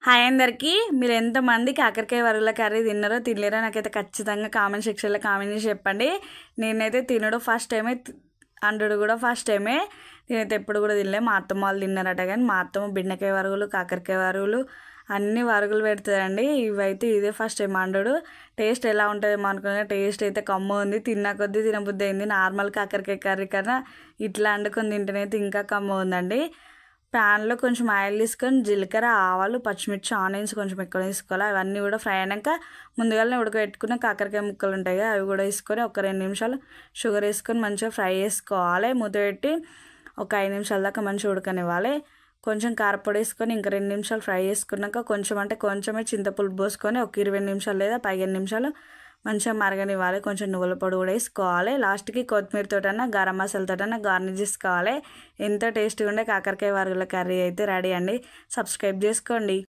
Hi అందరికీ. మీరు ఎంతమంది కాకరకాయ వరుగుల కర్రీ తిన్నారో తినలేరో నాకైతే ఖచ్చితంగా కామెంట్ సెక్షన్లో కామెంట్ చేసి చెప్పండి. నేనైతే తినడం ఫస్ట్ టైమే, అండుడు కూడా ఫస్ట్ టైమే. నేనైతే ఎప్పుడు కూడా తినలే. మా అత్తమ్మ వాళ్ళు తిన్నారట, కానీ మా అత్తమ్మ బెండకాయ వరుగులు, కాకరకాయ వరుగులు అన్ని వరుగులు పెడుతుందండి. ఇవైతే ఇదే ఫస్ట్ టైం అండుడు. టేస్ట్ ఎలా ఉంటుందేమో అనుకున్నా, టేస్ట్ అయితే కమ్మ ఉంది. తిన్నా కొద్దీ తినబుద్ధి అయింది. నార్మల్ కాకరకాయ కర్రీ కన్నా ఇట్లా వండుకొని తింటేనైతే ఇంకా కమ్మ ఉందండి. ప్యాన్లో కొంచెం ఆయిల్ తీసుకొని జీలకర్ర, ఆవాలు, పచ్చిమిర్చి, ఆనియన్స్ కొంచెం ఎక్కువ తీసుకోవాలి. అవన్నీ కూడా ఫ్రై అయినాక ముందుగానే ఉడకబెట్టుకున్న కాకరకాయ ముక్కలు ఉంటాయి కదా, అవి కూడా వేసుకొని ఒక 2 నిమిషాలు షుగర్ వేసుకొని మంచిగా ఫ్రై చేసుకోవాలి. మూత పెట్టి ఒక 5 నిమిషాల దాకా మంచిగా ఉడకనివ్వాలి. కొంచెం కారపొడి వేసుకొని ఇంకా 2 నిమిషాలు ఫ్రై చేసుకున్నాక కొంచెమే చింతపులుపు పోసుకొని ఒక 20 నిమిషాలు లేదా 15 నిమిషాలు మంచిగా మరగనివ్వాలి. కొంచెం నువ్వుల పొడి కూడా వేసుకోవాలి. లాస్ట్కి కొత్తిమీరతోటన్నా గరం మసాలాతోటన్నా గార్నిష్ చేసుకోవాలి. ఎంతో టేస్టీగా ఉండే కాకరకాయ వరుగుల కర్రీ అయితే రెడీ అండి. సబ్స్క్రైబ్ చేసుకోండి.